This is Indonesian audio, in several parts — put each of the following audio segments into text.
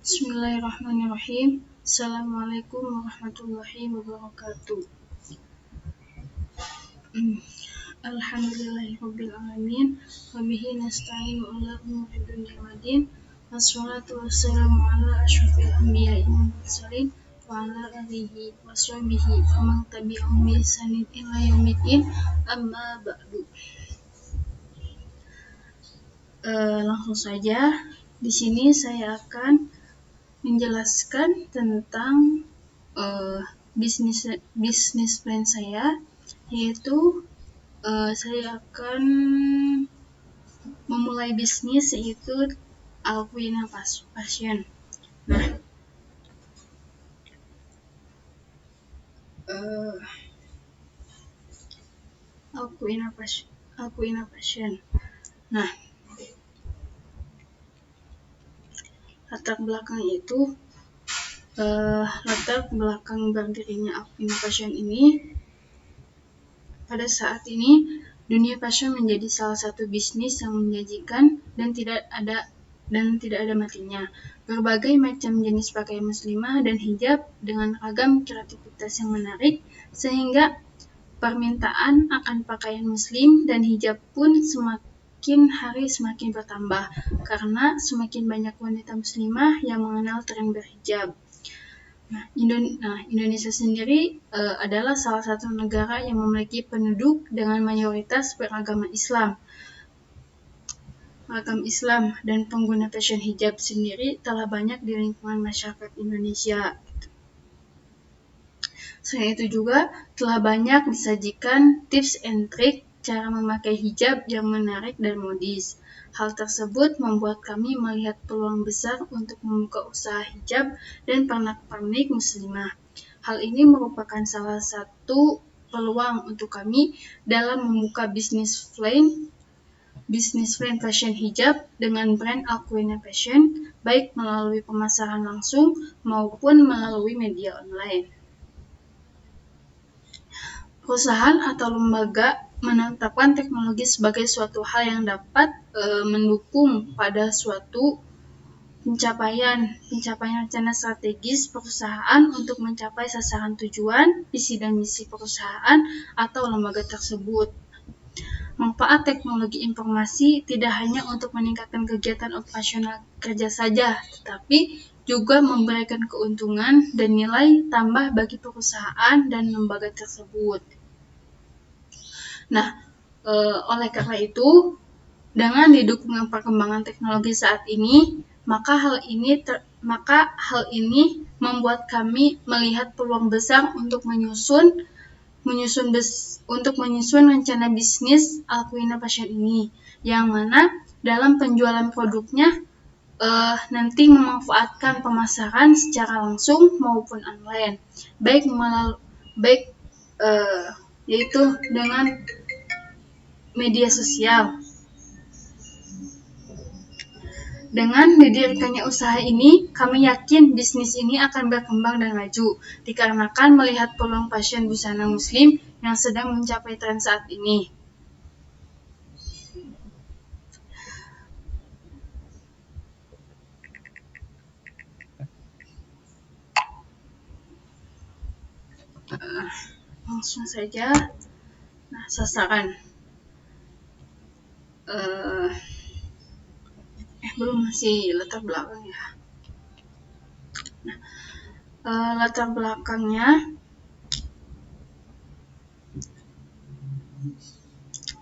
Bismillahirrahmanirrahim. Assalamualaikum warahmatullahi wabarakatuh. Alhamdulillahirabbil alamin wa bihi nasta'inu ala umuri dunya waddin. Wassalatu wassalamu ala asyrofil anbiya'i wal mursalin wa ala alihi wa sahbihi wa man tabi'ahum bi ihsanin ila yaumiddin. Amma ba'du. Langsung saja, di sini saya akan menjelaskan tentang bisnis plan saya, yaitu saya akan memulai bisnis yaitu Alquina Fashion. Nah, Alquina Fashion. Nah, latar belakang berdirinya Alquina Fashion ini, pada saat ini dunia fashion menjadi salah satu bisnis yang menjanjikan dan tidak ada matinya. Berbagai macam jenis pakaian muslimah dan hijab dengan ragam kreativitas yang menarik, sehingga permintaan akan pakaian muslim dan hijab pun semakin hari semakin bertambah karena semakin banyak wanita muslimah yang mengenal tren berhijab. Indonesia sendiri adalah salah satu negara yang memiliki penduduk dengan mayoritas beragama Islam. Dan pengguna fashion hijab sendiri telah banyak di lingkungan masyarakat Indonesia. Selain itu juga telah banyak disajikan tips and trik cara memakai hijab yang menarik dan modis. Hal tersebut membuat kami melihat peluang besar untuk membuka usaha hijab dan pernak-pernik muslimah. Hal ini merupakan salah satu peluang untuk kami dalam membuka bisnis plan fashion hijab dengan brand Alquina Fashion, baik melalui pemasaran langsung maupun melalui media online. Perusahaan atau lembaga menetapkan teknologi sebagai suatu hal yang dapat mendukung pada suatu pencapaian rencana strategis perusahaan untuk mencapai sasaran tujuan, visi dan misi perusahaan atau lembaga tersebut. Manfaat teknologi informasi tidak hanya untuk meningkatkan kegiatan operasional kerja saja, tetapi juga memberikan keuntungan dan nilai tambah bagi perusahaan dan lembaga tersebut. Nah, oleh karena itu, dengan didukungnya perkembangan teknologi saat ini, maka hal ini membuat kami melihat peluang besar untuk menyusun rencana bisnis Alquina Fashion ini, yang mana dalam penjualan produknya nanti memanfaatkan pemasaran secara langsung maupun online, yaitu dengan media sosial. Dengan didirikannya usaha ini, kami yakin bisnis ini akan berkembang dan maju, dikarenakan melihat peluang fashion busana muslim yang sedang mencapai tren saat ini. Langsung saja. Nah, sasaran. Belum, masih latar belakang ya. Nah, latar belakangnya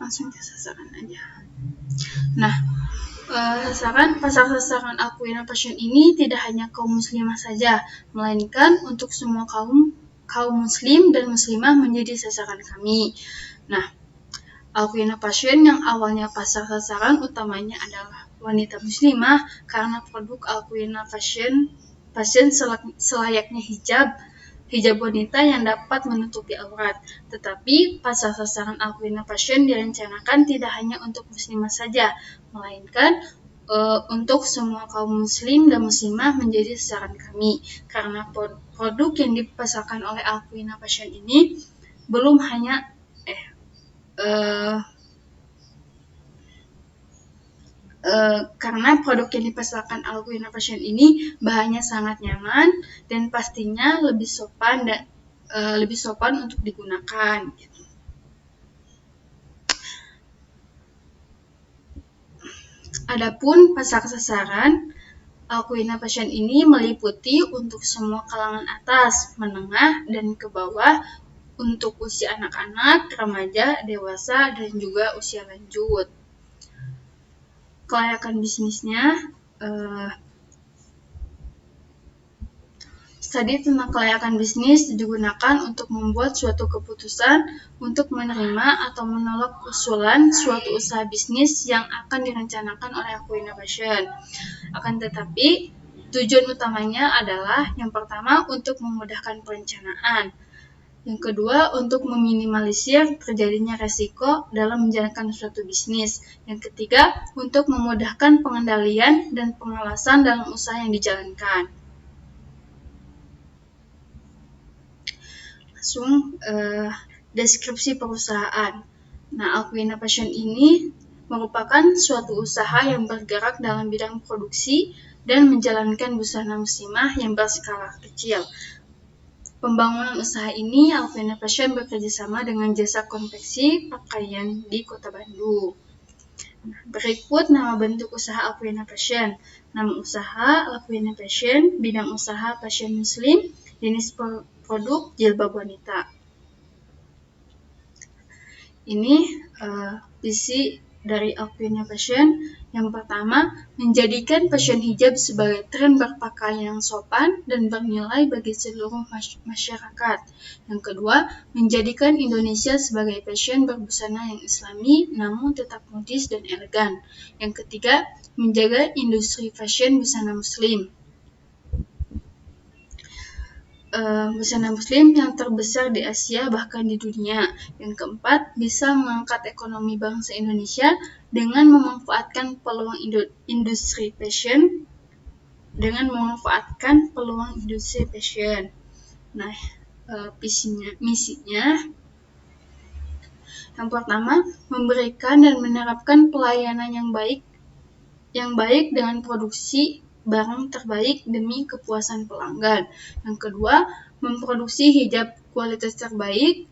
langsung ke sasaran aja. Nah, pasar sasaran Alquina Fashion ini tidak hanya kaum muslimah saja, melainkan untuk semua kaum muslim dan muslimah menjadi sasaran kami. Nah, Alquina Fashion yang awalnya pasar sasaran utamanya adalah wanita muslimah karena produk Alquina Fashion selayaknya hijab wanita yang dapat menutupi aurat. Tetapi pasar sasaran Alquina Fashion direncanakan tidak hanya untuk muslimah saja, melainkan untuk semua kaum muslim dan muslimah menjadi sasaran kami, karena produk yang dipasarkan oleh Alquina Fashion ini belum hanya karena produk yang dipasarkan Alquina Fashion ini bahannya sangat nyaman dan pastinya lebih sopan untuk digunakan. Gitu. Adapun pasar sasaran Alquina Fashion ini meliputi untuk semua kalangan atas, menengah, dan ke bawah, untuk usia anak-anak, remaja, dewasa, dan juga usia lanjut. Kelayakan bisnisnya, studi tentang kelayakan bisnis digunakan untuk membuat suatu keputusan untuk menerima atau menolak usulan suatu usaha bisnis yang akan direncanakan oleh Alquina Fashion. Akan tetapi, tujuan utamanya adalah yang pertama untuk memudahkan perencanaan, yang kedua untuk meminimalisir terjadinya resiko dalam menjalankan suatu bisnis, yang ketiga untuk memudahkan pengendalian dan pengawasan dalam usaha yang dijalankan. Langsung deskripsi perusahaan. Nah, Alquina Fashion ini merupakan suatu usaha yang bergerak dalam bidang produksi dan menjalankan busana muslimah yang berskala kecil. Pembangunan usaha ini, Alquina Fashion bekerjasama dengan jasa konveksi pakaian di Kota Bandung. Nah, berikut nama bentuk usaha Alquina Fashion. Nama usaha Alquina Fashion, bidang usaha fashion muslim, jenis produk jilbab wanita. Ini visi dari Alquina Fashion. Yang pertama, menjadikan fashion hijab sebagai tren berpakaian yang sopan dan bernilai bagi seluruh masyarakat. Yang kedua, menjadikan Indonesia sebagai fashion berbusana yang islami namun tetap modis dan elegan. Yang ketiga, menjaga industri fashion busana muslim. Busana muslim yang terbesar di Asia bahkan di dunia. Yang keempat, bisa mengangkat ekonomi bangsa Indonesia dengan memanfaatkan peluang industri fashion. Nah, misinya yang pertama, memberikan dan menerapkan pelayanan yang baik dengan produksi barang terbaik demi kepuasan pelanggan. Yang kedua, memproduksi hijab kualitas terbaik,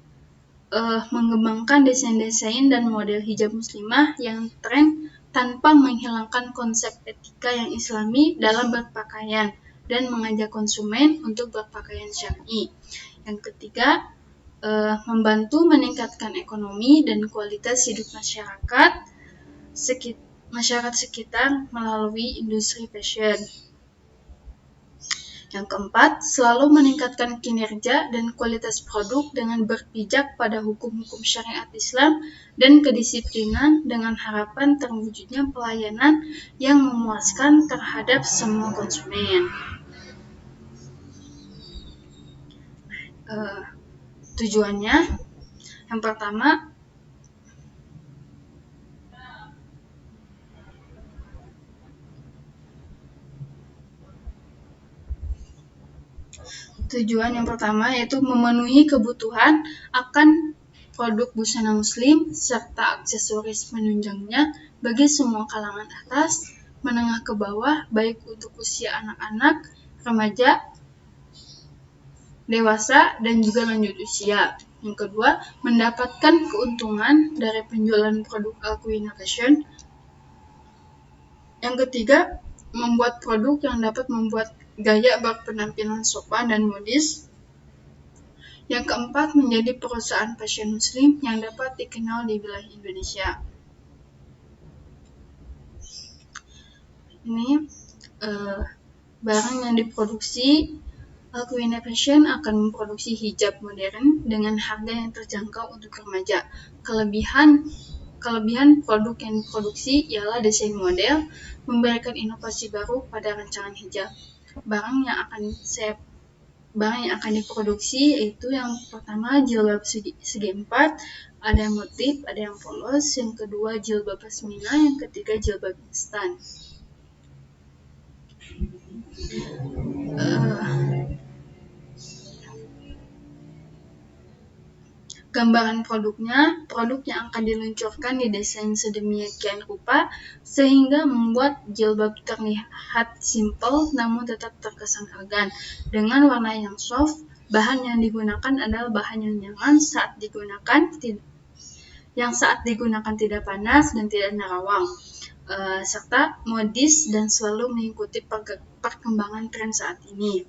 mengembangkan desain-desain dan model hijab muslimah yang tren tanpa menghilangkan konsep etika yang islami dalam berpakaian dan mengajak konsumen untuk berpakaian syar'i. Yang ketiga, membantu meningkatkan ekonomi dan kualitas hidup masyarakat sekitar melalui industri fashion. Yang keempat, selalu meningkatkan kinerja dan kualitas produk dengan berpijak pada hukum-hukum syariat Islam dan kedisiplinan dengan harapan terwujudnya pelayanan yang memuaskan terhadap semua konsumen. Tujuannya, yang pertama, yaitu memenuhi kebutuhan akan produk busana muslim serta aksesoris penunjangnya bagi semua kalangan atas, menengah ke bawah, baik untuk usia anak-anak, remaja, dewasa, dan juga lanjut usia. Yang kedua, mendapatkan keuntungan dari penjualan produk Alquina Fashion. Yang ketiga, membuat produk yang dapat membuat gaya berpenampilan sopan dan modis. Yang keempat, menjadi perusahaan fashion muslim yang dapat dikenal di wilayah Indonesia. Ini barang yang diproduksi. Alquina Fashion akan memproduksi hijab modern dengan harga yang terjangkau untuk remaja. Kelebihan produk yang diproduksi ialah desain model, memberikan inovasi baru pada rancangan hijab. Barang yang akan diproduksi yaitu yang pertama jilbab segi 4, ada yang motif, ada yang polos, yang kedua jilbab pasmina, yang ketiga jilbab instan. gambaran produknya, produk yang akan diluncurkan didesain sedemikian rupa sehingga membuat jilbab terlihat simpel namun tetap terkesan elegan. Dengan warna yang soft, bahan yang digunakan adalah bahan yang nyaman saat digunakan, tidak panas dan tidak nerawang, serta modis dan selalu mengikuti perkembangan tren saat ini.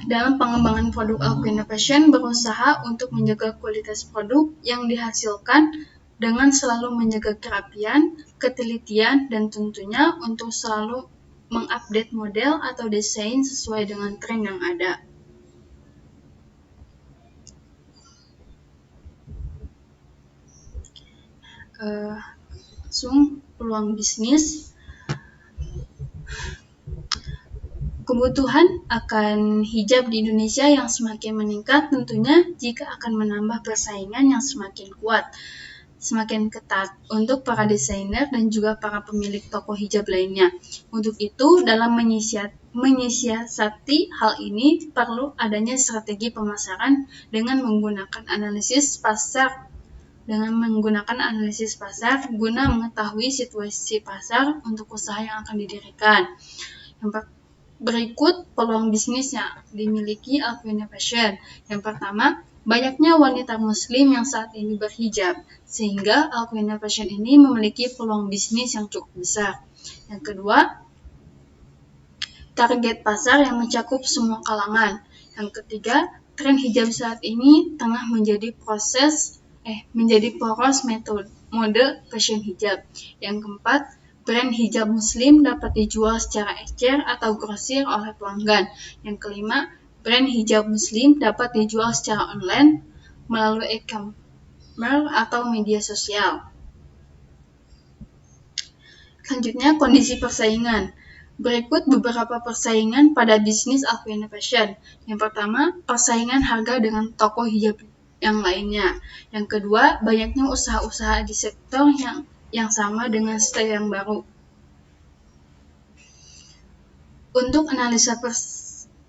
Dalam pengembangan produk Aquina Fashion berusaha untuk menjaga kualitas produk yang dihasilkan dengan selalu menjaga kerapian, ketelitian, dan tentunya untuk selalu mengupdate model atau desain sesuai dengan tren yang ada. Langsung peluang bisnis. Kebutuhan akan hijab di Indonesia yang semakin meningkat tentunya jika akan menambah persaingan yang semakin kuat, semakin ketat untuk para desainer dan juga para pemilik toko hijab lainnya. Untuk itu, dalam menyiasati hal ini perlu adanya strategi pemasaran dengan menggunakan analisis pasar guna mengetahui situasi pasar untuk usaha yang akan didirikan. Berikut peluang bisnis yang dimiliki Aquina Fashion. Yang pertama, banyaknya wanita muslim yang saat ini berhijab, sehingga Aquina Fashion ini memiliki peluang bisnis yang cukup besar. Yang kedua, target pasar yang mencakup semua kalangan. Yang ketiga, tren hijab saat ini tengah menjadi poros mode fashion hijab. Yang keempat, brand hijab muslim dapat dijual secara ecer atau grosir oleh pelanggan. Yang kelima, brand hijab muslim dapat dijual secara online melalui e-commerce atau media sosial. Selanjutnya, kondisi persaingan. Berikut beberapa persaingan pada bisnis Aquina Fashion. Yang pertama, persaingan harga dengan toko hijab yang lainnya. Yang kedua, banyaknya usaha-usaha di sektor yang sama dengan style yang baru. Untuk analisa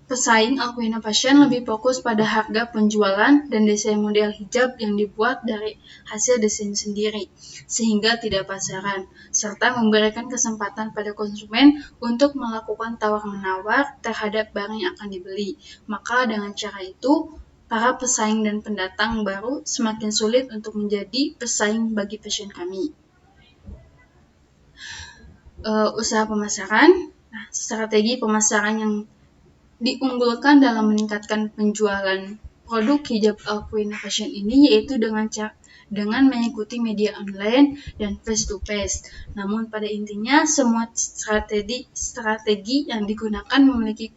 pesaing, Aquina Fashion lebih fokus pada harga penjualan dan desain model hijab yang dibuat dari hasil desain sendiri, sehingga tidak pasaran, serta memberikan kesempatan pada konsumen untuk melakukan tawar-menawar terhadap barang yang akan dibeli. Maka dengan cara itu, para pesaing dan pendatang baru semakin sulit untuk menjadi pesaing bagi fashion kami. Usaha pemasaran. Strategi pemasaran yang diunggulkan dalam meningkatkan penjualan produk hijab Aquina Fashion ini yaitu dengan mengikuti media online dan face to face. Namun pada intinya semua strategi yang digunakan memiliki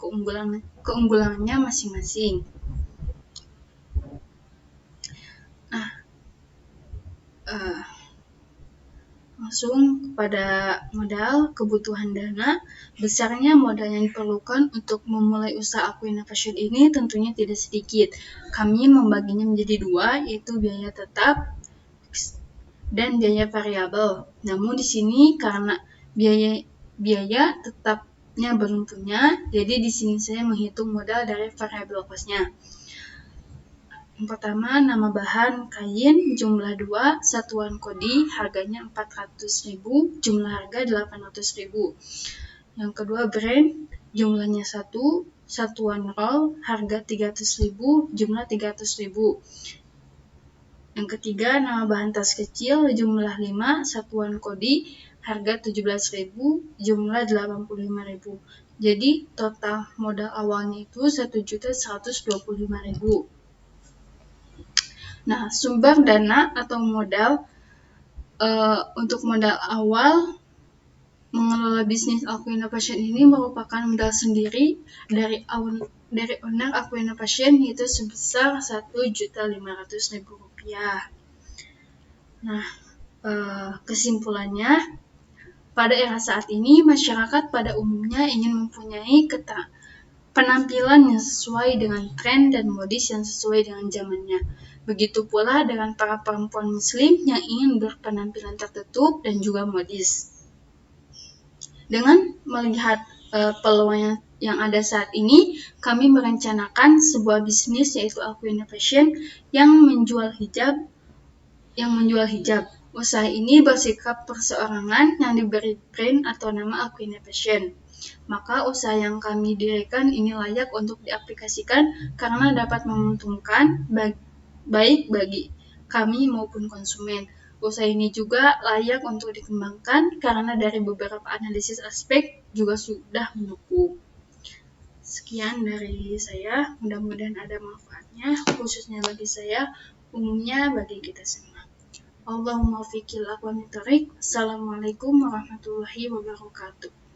keunggulannya masing-masing. Langsung kepada modal, kebutuhan dana. Besarnya modal yang diperlukan untuk memulai usaha Aquina Fashion ini tentunya tidak sedikit. Kami membaginya menjadi dua, yaitu biaya tetap dan biaya variabel. Namun di sini karena biaya tetapnya belum punya, jadi di sini saya menghitung modal dari variabel cost-nya. Yang pertama, nama bahan kain, jumlah 2, satuan kodi, harganya 400.000, jumlah harga 800.000. Yang kedua, brand, jumlahnya 1, satuan roll, harga 300.000, jumlah 300.000. Yang ketiga, nama bahan tas kecil, jumlah 5, satuan kodi, harga 17.000, jumlah 85.000. Jadi, total modal awalnya itu 1.125.000. Nah, sumber dana atau modal untuk modal awal mengelola bisnis Aquina Fashion ini merupakan modal sendiri dari owner Aquina Fashion, yaitu sebesar Rp1.500.000. Nah, kesimpulannya, pada era saat ini masyarakat pada umumnya ingin mempunyai penampilan yang sesuai dengan tren dan modis yang sesuai dengan zamannya. Begitu pula dengan para perempuan muslim yang ingin berpenampilan tertutup dan juga modis. Dengan melihat peluang yang yang ada saat ini, kami merencanakan sebuah bisnis yaitu Aku Innovation yang menjual hijab. Usaha ini bersikap perseorangan yang diberi brand atau nama Aku Innovation. Maka usaha yang kami dirikan ini layak untuk diaplikasikan karena dapat menguntungkan baik bagi kami maupun konsumen. Usaha ini juga layak untuk dikembangkan karena dari beberapa analisis aspek juga sudah mendukung. Sekian dari saya, mudah-mudahan ada manfaatnya, khususnya bagi saya, umumnya bagi kita semua. Allahumma fiqil aqwamit thoriq. Assalamualaikum warahmatullahi wabarakatuh.